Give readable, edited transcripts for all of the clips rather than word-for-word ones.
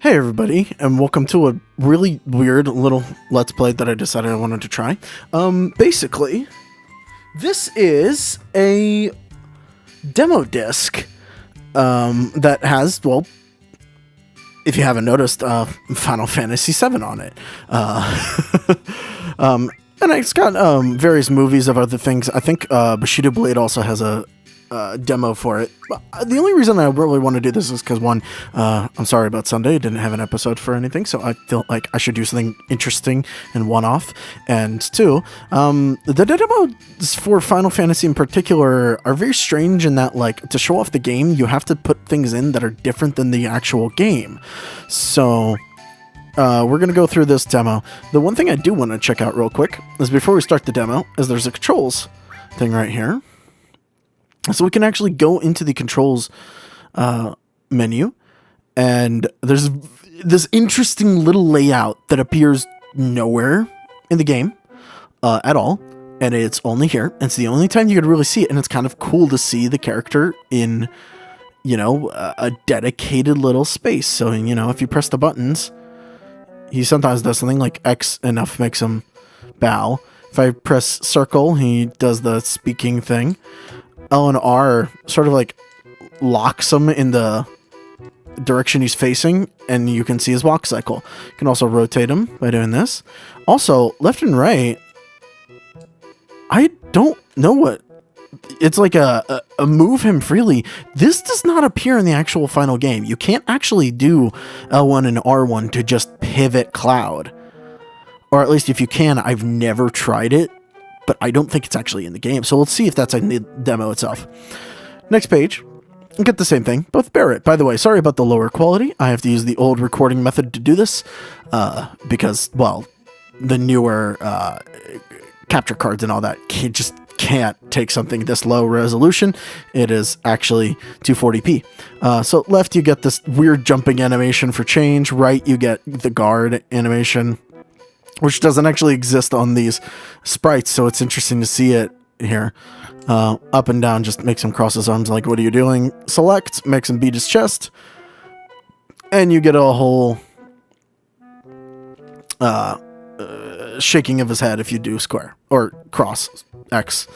Hey everybody, and welcome to a really weird little Let's Play that I decided I wanted to try. Basically, this is a demo disc, that has, well, if you haven't noticed, Final Fantasy VII on it. And it's got, various movies of other things. I think, Bushido Blade also has a demo for it. The only reason I really want to do this is because, one, I'm sorry about Sunday, I didn't have an episode for anything, so I feel like I should do something interesting and one-off. And two, the demos for Final Fantasy in particular are very strange in that, like, to show off the game, you have to put things in that are different than the actual game. So we're going to go through this demo. The one thing I do want to check out real quick is before we start the demo is there's a controls thing right here. So we can actually go into the controls menu, and there's this interesting little layout that appears nowhere in the game at all, and it's only here. It's the only time you could really see it, and it's kind of cool to see the character in, you know, a dedicated little space. So, you know, if you press the buttons, he sometimes does something like X enough makes him bow. If I press circle, he does the speaking thing. L and R sort of like locks him in the direction he's facing, and you can see his walk cycle. You can also rotate him by doing this. Also, left and right, I don't know what... It's like a move him freely. This does not appear in the actual final game. You can't actually do L1 and R1 to just pivot Cloud. Or at least if you can, I've never tried it, but I don't think it's actually in the game. So let's see if that's in the demo itself. Next page, you get the same thing, both Barrett. By the way, sorry about the lower quality. I have to use the old recording method to do this, because, well, the newer capture cards and all that just can't take something this low resolution. It is actually 240p. So left, you get this weird jumping animation for change. Right, you get the guard animation, which doesn't actually exist on these sprites, so it's interesting to see it here. Up and down just makes him cross his arms like, what are you doing? Select makes him beat his chest. And you get a whole shaking of his head if you do square, or cross, X.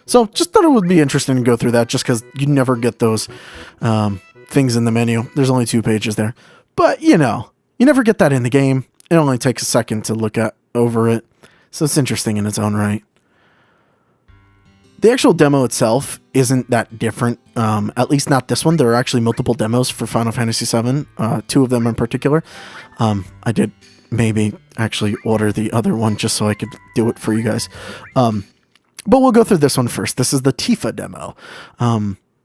So just thought it would be interesting to go through that, just because you never get those things in the menu. There's only 2 pages there. But, you know, you never get that in the game. It only takes a second to look over it, so it's interesting in its own right. The actual demo itself isn't that different, at least not this one. There are actually multiple demos for Final Fantasy VII, 2 of them in particular. I did maybe actually order the other one just so I could do it for you guys. But we'll go through this one first. This is the Tifa demo,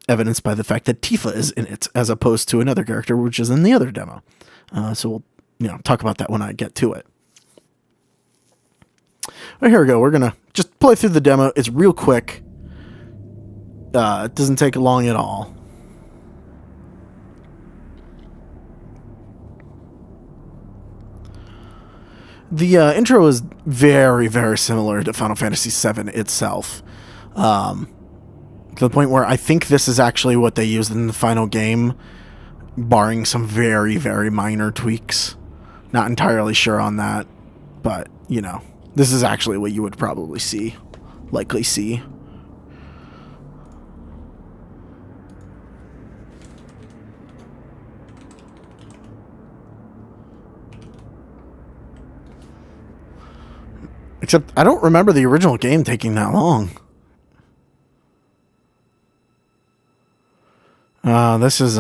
evidenced by the fact that Tifa is in it, as opposed to another character which is in the other demo. So we'll talk about that when I get to it. Well, here we go. We're going to just play through the demo. It's real quick. It doesn't take long at all. The intro is very, very similar to Final Fantasy VII itself. To the point where I think this is actually what they used in the final game, barring some very, very minor tweaks. Not entirely sure on that, but, you know, this is actually what you would probably likely see. Except, I don't remember the original game taking that long. This is,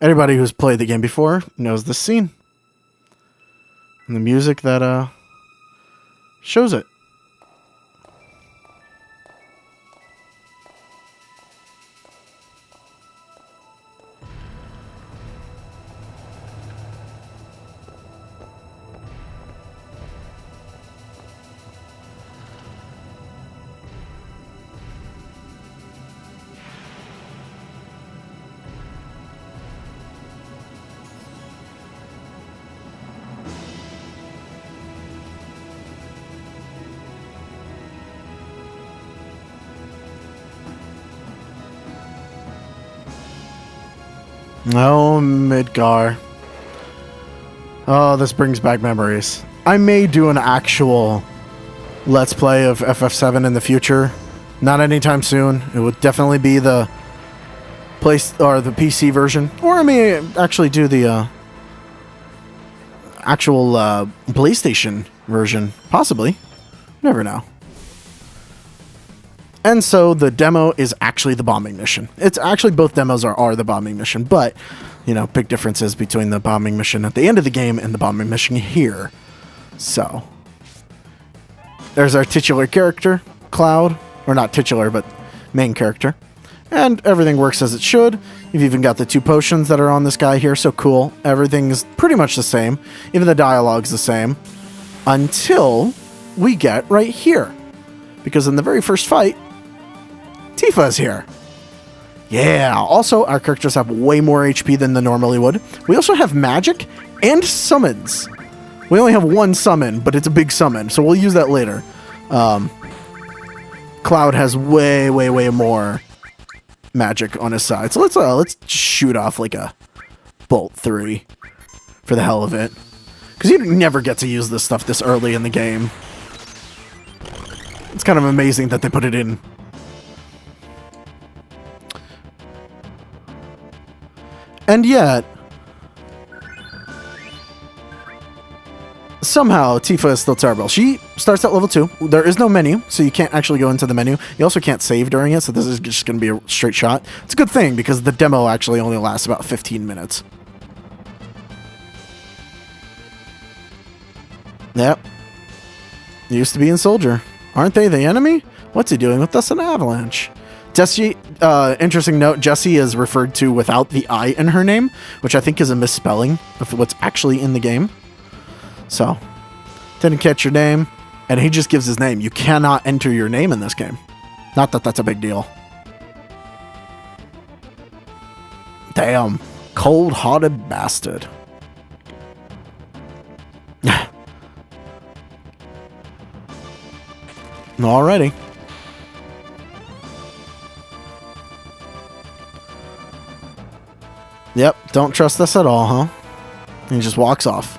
anybody who's played the game before knows this scene. And the music that shows it. Oh, Midgar. Oh, this brings back memories. I may do an actual Let's Play of FF7 in the future. Not anytime soon. It would definitely be the the PC version. Or I may actually do the actual PlayStation version. Possibly. Never know. And so the demo is actually the bombing mission. It's actually both demos are the bombing mission, but, you know, big differences between the bombing mission at the end of the game and the bombing mission here. So, there's our titular character, Cloud. Or not titular, but main character. And everything works as it should. You've even got the 2 potions that are on this guy here, so cool. Everything's pretty much the same. Even the dialogue's the same. Until we get right here. Because in the very first fight, Tifa's here. Yeah, also our characters have way more HP than they normally would. We also have magic and summons. We only have 1 summon, but it's a big summon, so we'll use that later. Cloud has way more magic on his side. So let's shoot off like a Bolt 3 for the hell of it. Because you never get to use this stuff this early in the game. It's kind of amazing that they put it in. And yet, somehow Tifa is still terrible. She starts at level 2. There is no menu, so you can't actually go into the menu. You also can't save during it, so this is just going to be a straight shot. It's a good thing, because the demo actually only lasts about 15 minutes. Yep. Used to be in Soldier. Aren't they the enemy? What's he doing with us in Avalanche? Jessie, interesting note, Jessie is referred to without the I in her name, which I think is a misspelling of what's actually in the game. So, didn't catch your name, and he just gives his name. You cannot enter your name in this game. Not that that's a big deal. Damn. Cold-hearted bastard. Alrighty. Yep, don't trust this at all, huh? And he just walks off.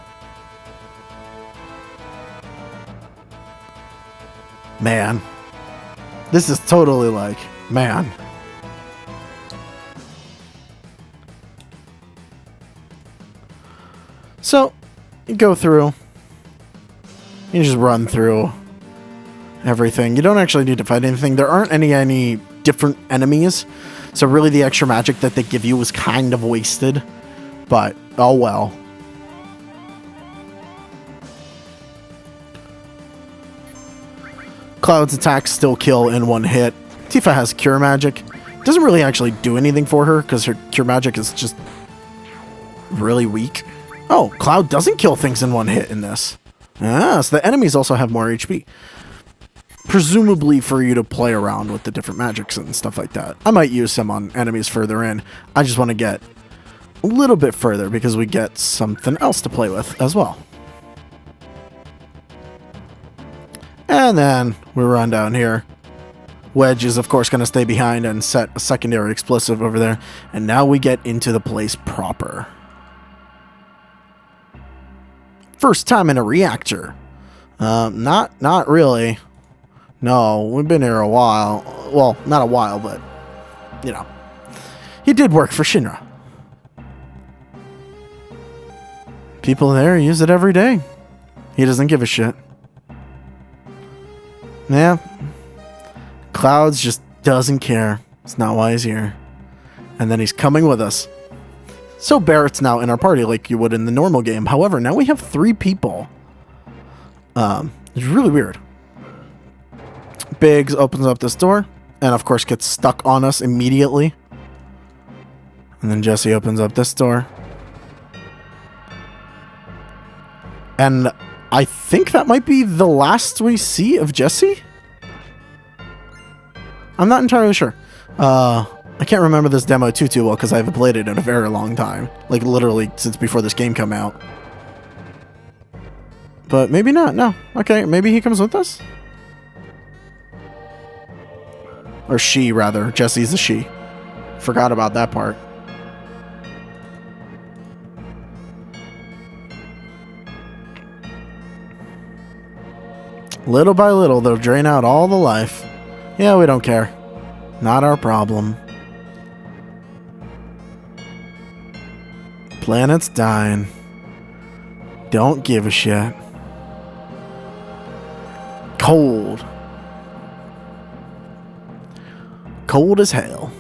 Man. This is totally like, man. So, you go through. You just run through everything. You don't actually need to fight anything. There aren't any different enemies. So really the extra magic that they give you was kind of wasted. But, oh well. Cloud's attacks still kill in 1 hit. Tifa has Cure Magic. Doesn't really actually do anything for her, because her Cure Magic is just really weak. Oh, Cloud doesn't kill things in 1 hit in this. Ah, so the enemies also have more HP. Presumably for you to play around with the different magics and stuff like that. I might use some on enemies further in. I just want to get a little bit further because we get something else to play with as well. And then we run down here. Wedge is of course going to stay behind and set a secondary explosive over there. And now we get into the place proper. First time in a reactor. Not really. No, we've been here a while. Well, not a while, but, you know. He did work for Shinra. People there use it every day. He doesn't give a shit. Yeah. Clouds just doesn't care. It's not why he's here. And then he's coming with us. So Barrett's now in our party like you would in the normal game. However, now we have 3 people. It's really weird. Biggs opens up this door, and of course gets stuck on us immediately. And then Jessie opens up this door. And I think that might be the last we see of Jessie? I'm not entirely sure. I can't remember this demo too well because I haven't played it in a very long time. Like literally since before this game came out. But maybe not, no. Okay, maybe he comes with us? Or she, rather. Jessie's a she. Forgot about that part. Little by little, they'll drain out all the life. Yeah, we don't care. Not our problem. Planet's dying. Don't give a shit. Cold. Cold as hell.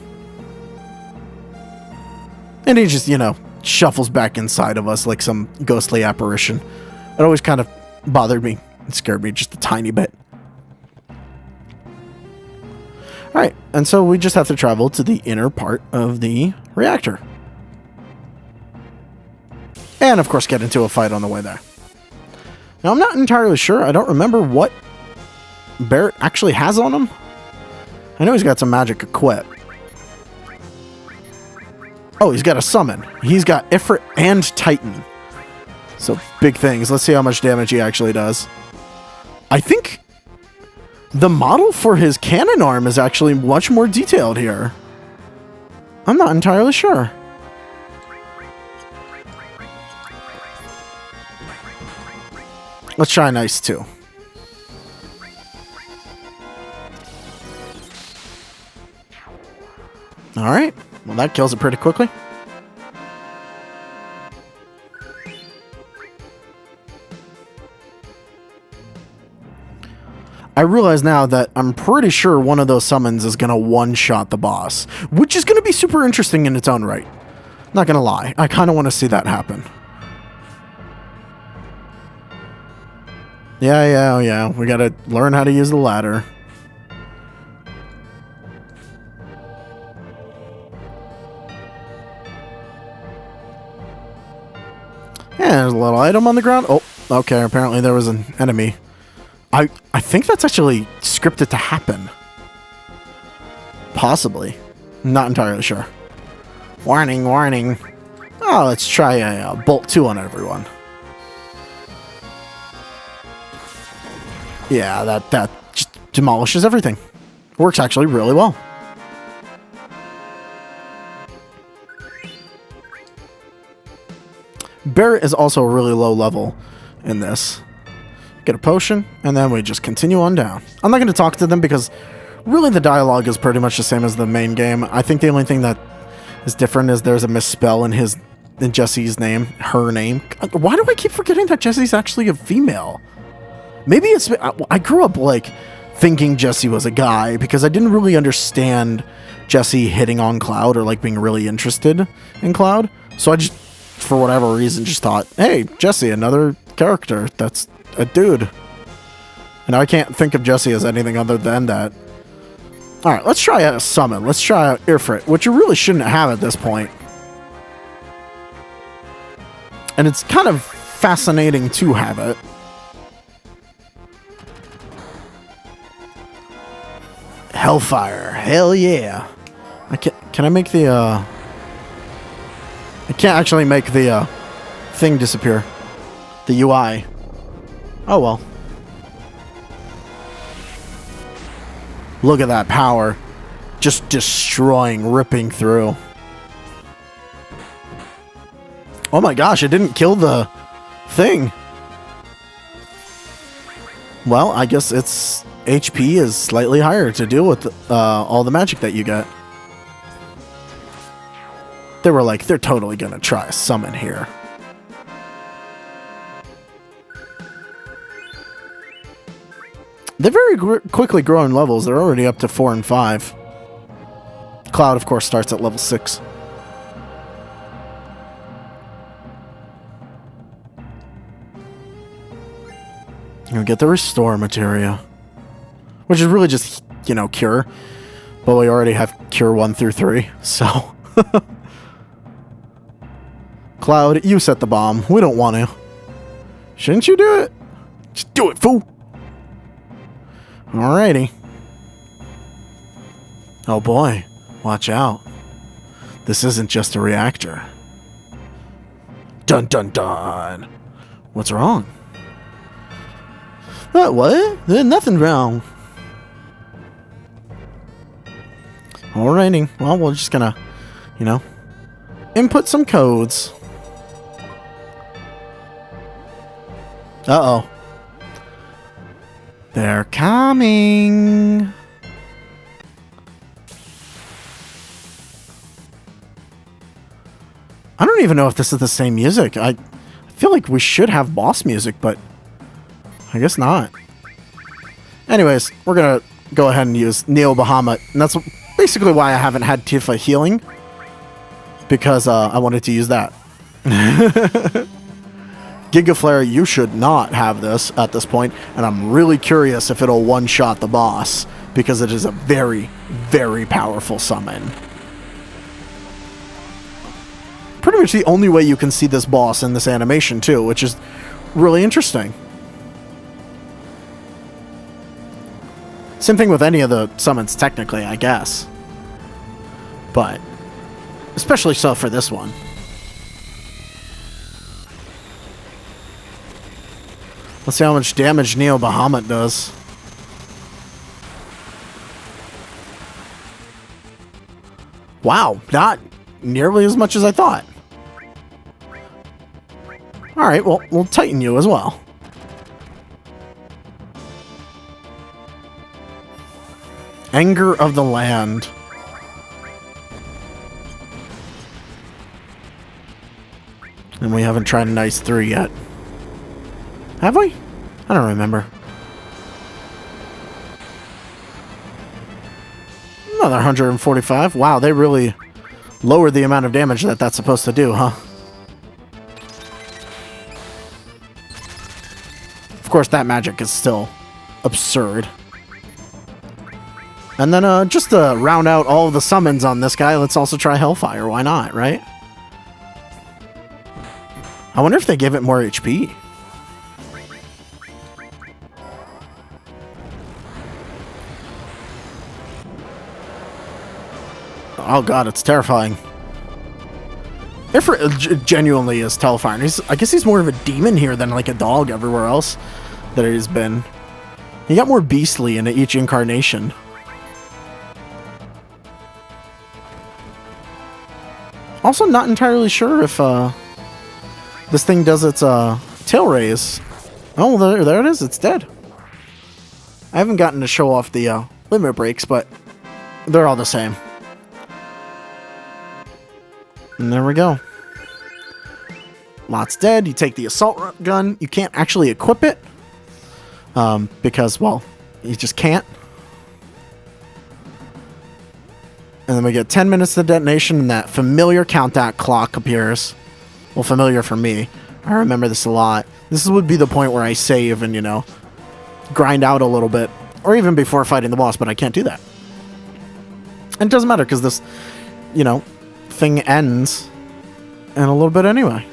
And he just, shuffles back inside of us like some ghostly apparition. It always kind of bothered me. It scared me just a tiny bit. Alright, and so we just have to travel to the inner part of the reactor. And, of course, get into a fight on the way there. Now, I'm not entirely sure. I don't remember what Barret actually has on him. I know he's got some magic equip. Oh, he's got a summon. He's got Ifrit and Titan. So, big things. Let's see how much damage he actually does. I think the model for his cannon arm is actually much more detailed here. I'm not entirely sure. Let's try an ice too. Alright, well that kills it pretty quickly. I realize now that I'm pretty sure one of those summons is going to one-shot the boss, which is going to be super interesting in its own right. Not going to lie, I kind of want to see that happen. Yeah, we got to learn how to use the ladder. Yeah, there's a little item on the ground. Oh, okay, apparently there was an enemy. I think that's actually scripted to happen. Possibly. Not entirely sure. Warning, warning. Oh, let's try a Bolt 2 on everyone. Yeah, that just demolishes everything. Works actually really well. Barret is also a really low level in this. Get a potion, and then we just continue on down. I'm not going to talk to them because really the dialogue is pretty much the same as the main game. I think the only thing that is different is there's a misspell in Jessie's name, her name. Why do I keep forgetting that Jessie's actually a female? Maybe it's... I grew up, thinking Jessie was a guy because I didn't really understand Jessie hitting on Cloud or, being really interested in Cloud. So I just, for whatever reason, just thought, hey, Jessie, another character that's a dude. And I can't think of Jessie as anything other than that. Alright, let's try a summon. Let's try out Ifrit, which you really shouldn't have at this point. And it's kind of fascinating to have it. Hellfire. Hell yeah. Can I make the, I can't actually make the, thing disappear. The UI. Oh well. Look at that power. Just destroying, ripping through. Oh my gosh, it didn't kill the thing. Well, I guess its HP is slightly higher to deal with all the magic that you get. They were like, they're totally gonna try a summon here. They're very quickly growing levels. They're already up to 4 and 5. Cloud, of course, starts at level 6. You'll get the restore materia, which is really just, cure. But we already have cure 1 through 3, so... Cloud, you set the bomb. We don't want to. Shouldn't you do it? Just do it, fool! Alrighty. Oh boy, watch out. This isn't just a reactor. Dun dun dun! What's wrong? What? There's nothing wrong. Alrighty, well, we're just gonna, input some codes. Uh-oh. They're coming. I don't even know if this is the same music. I feel like we should have boss music, but I guess not. Anyways, we're going to go ahead and use Neo Bahamut. And that's basically why I haven't had Tifa healing. Because I wanted to use that. Giga Flare, you should not have this at this point. And I'm really curious if it'll one-shot the boss. Because it is a very, very powerful summon. Pretty much the only way you can see this boss in this animation too, which is really interesting. Same thing with any of the summons technically, I guess. But especially so for this one. Let's see how much damage Neo Bahamut does. Wow, not nearly as much as I thought. Alright, well, we'll tighten you as well. Anger of the Land. And we haven't tried an Ice 3 yet. Have we? I don't remember. Another 145. Wow, they really lowered the amount of damage that that's supposed to do, huh? Of course, that magic is still absurd. And then, just to round out all of the summons on this guy, let's also try Hellfire. Why not, right? I wonder if they give it more HP. Oh god, it's terrifying. Ifrit genuinely is terrifying. I guess he's more of a demon here than like a dog everywhere else that he's been. He got more beastly in each incarnation. Also not entirely sure if this thing does its tail raise. Oh, there it is. It's dead. I haven't gotten to show off the limit breaks, but they're all the same. And there we go. Lot's dead. You take the assault gun. You can't actually equip it. Because, well, you just can't. And then we get 10 minutes to detonation, and that familiar countdown clock appears. Well, familiar for me. I remember this a lot. This would be the point where I save and, you know, grind out a little bit. Or even before fighting the boss, but I can't do that. And it doesn't matter, because this, you know, thing ends in a little bit anyway.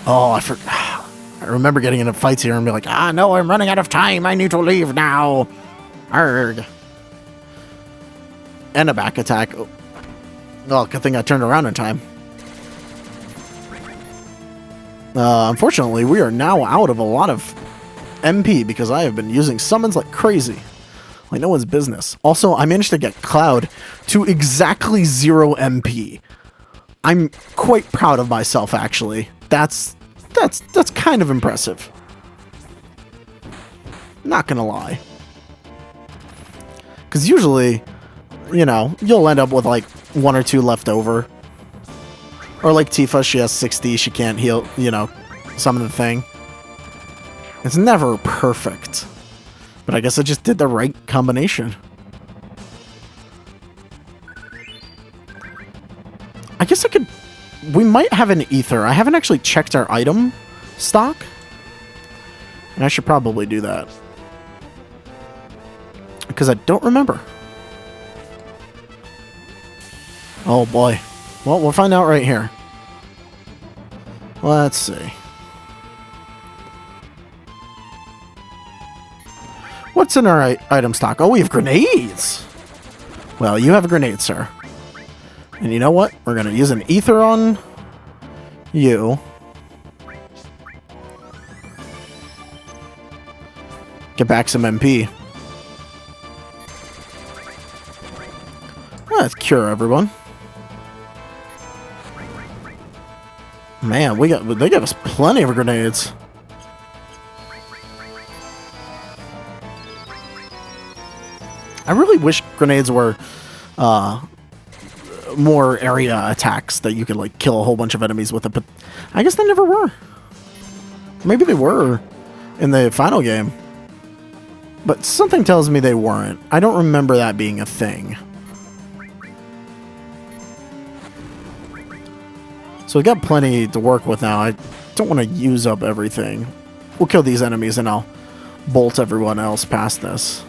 Oh, I remember getting into fights here and be like, no, I'm running out of time. I need to leave now. Arrgh. And a back attack. Oh, good thing I turned around in time. Unfortunately, we are now out of a lot of MP because I have been using summons like crazy. Like no one's business. Also, I managed to get Cloud to exactly 0 MP. I'm quite proud of myself, actually. That's kind of impressive. Not gonna lie. Because usually, you know, you'll end up with like 1 or 2 left over. Or like Tifa, she has 60, she can't heal, you know, summon the thing. It's never perfect. But I guess I just did the right combination. I guess I could... We might have an ether. I haven't actually checked our item stock. And I should probably do that. Because I don't remember. Oh boy. Well, we'll find out right here. Let's see. What's in our item stock? Oh, we have grenades! Well, you have a grenade, sir. And you know what? We're going to use an ether on you. Get back some MP. Let's cure everyone. Man, they got us plenty of grenades. I really wish grenades were more area attacks that you could like kill a whole bunch of enemies with it, but I guess they never were. Maybe they were in the final game, but something tells me they weren't. I don't remember that being a thing. So we got plenty to work with now. I don't want to use up everything. We'll kill these enemies and I'll bolt everyone else past this.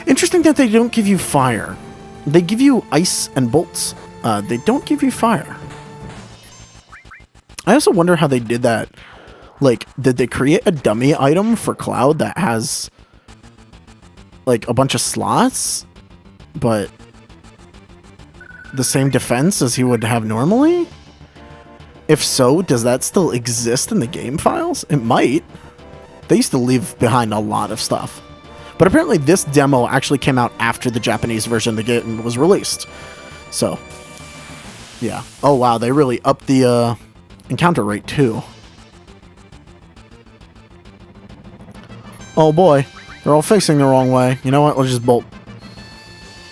Interesting that they don't give you fire. They give you ice and bolts. They don't give you fire. I also wonder how they did that. Like, did they create a dummy item for Cloud that has like a bunch of slots, but the same defense as he would have normally? If so, does that still exist in the game files? It might. They used to leave behind a lot of stuff. But apparently this demo actually came out after the Japanese version of the game was released. So, yeah. Oh, wow. They really upped the encounter rate, too. Oh, boy. They're all facing the wrong way. You know what? Let's just bolt.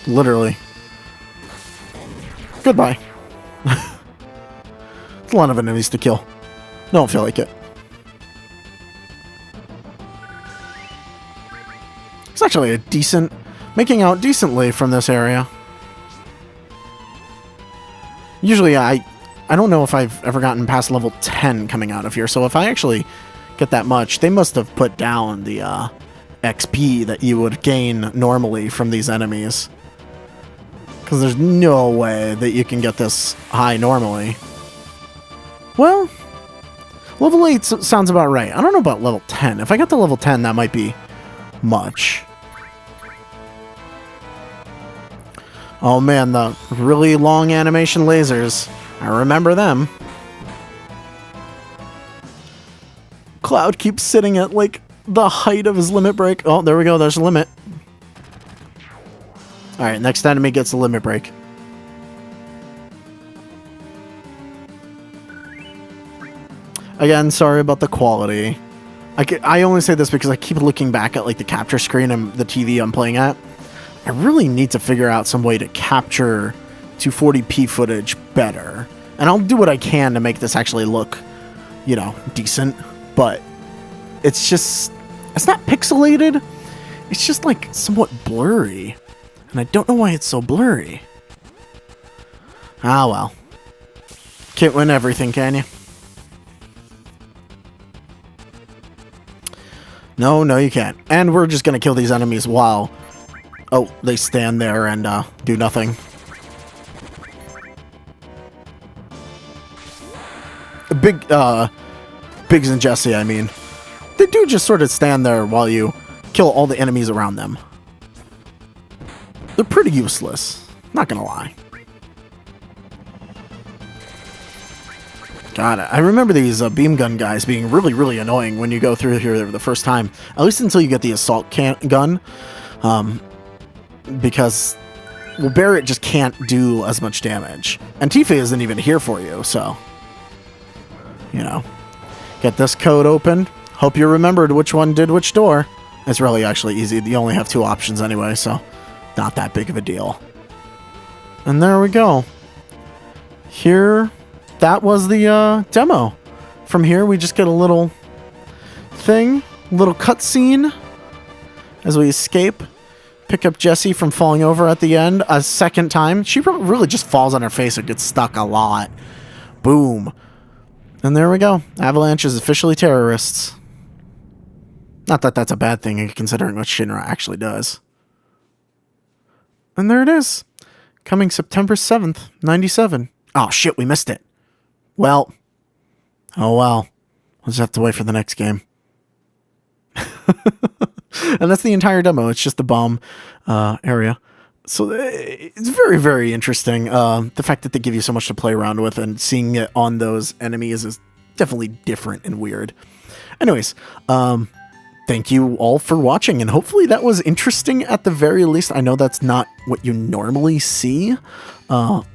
Literally. Goodbye. It's a lot of enemies to kill. Don't feel like it. It's actually a decent... making out decently from this area. Usually I don't know if I've ever gotten past level 10 coming out of here, so if I actually get that much, they must have put down the XP that you would gain normally from these enemies. Because there's no way that you can get this high normally. Well, level 8 sounds about right. I don't know about level 10. If I got to level 10, that might be much. Oh man, the really long animation lasers. I remember them. Cloud keeps sitting at, like, the height of his limit break. Oh, there we go. There's a limit. Alright, next enemy gets a limit break. Again, sorry about the quality. I only say this because I keep looking back at, like, the capture screen and the TV I'm playing at. I really need to figure out some way to capture 240p footage better. And I'll do what I can to make this actually look, you know, decent. But it's just... it's not pixelated. It's just, like, somewhat blurry. And I don't know why it's so blurry. Ah, well. Can't win everything, can you? No, you can't. And we're just gonna kill these enemies while... oh, they stand there and do nothing. Biggs and Jesse, I mean. They do just sort of stand there while you kill all the enemies around them. They're pretty useless. Not gonna lie. God, I remember these beam gun guys being really, really annoying when you go through here the first time. At least until you get the assault gun. Because, well, Barrett just can't do as much damage. And Tifa isn't even here for you, so... you know. Get this code open. Hope you remembered which one did which door. It's really actually easy. You only have 2 options anyway, so... not that big of a deal. And there we go. Here... that was the demo. From here, we just get a little thing. Little cutscene. As we escape. Pick up Jessie from falling over at the end a second time. She really just falls on her face and gets stuck a lot. Boom. And there we go. Avalanche is officially terrorists. Not that that's a bad thing, considering what Shinra actually does. And there it is. Coming September 7th, 97. Oh, shit, we missed it. Well. Oh, well. We'll just have to wait for the next game. And that's the entire demo. It's just the bomb area. So it's very, very interesting. The fact that they give you so much to play around with and seeing it on those enemies is definitely different and weird. Anyways, thank you all for watching, and hopefully that was interesting at the very least. I know that's not what you normally see on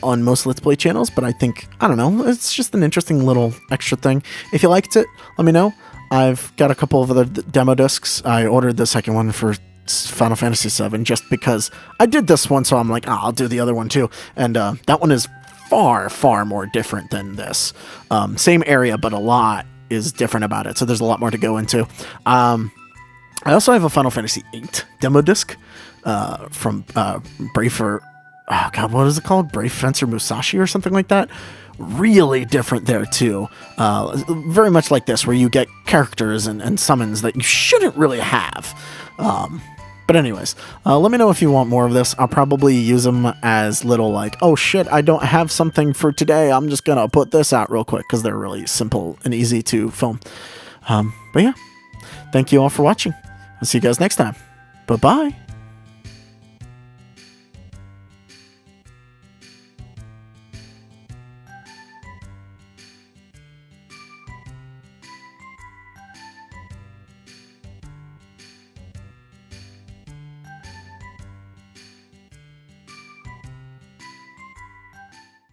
most Let's Play channels, but I think, I don't know, it's just an interesting little extra thing. If you liked it, let me know. I've got a couple of other demo discs. I ordered the second one for Final Fantasy VII just because I did this one, so I'm like, I'll do the other one too. And that one is far, far more different than this. Same area, but a lot is different about it, so there's a lot more to go into. I also have a Final Fantasy VIII demo disc from Brave for... Oh, God, what is it called? Brave Fencer Musashi or something like that? Really different there, too. Very much like this, where you get characters and summons that you shouldn't really have. But anyways, let me know if you want more of this. I'll probably use them as little like, oh shit, I don't have something for today. I'm just going to put this out real quick because they're really simple and easy to film. But yeah, thank you all for watching. I'll see you guys next time. Bye-bye.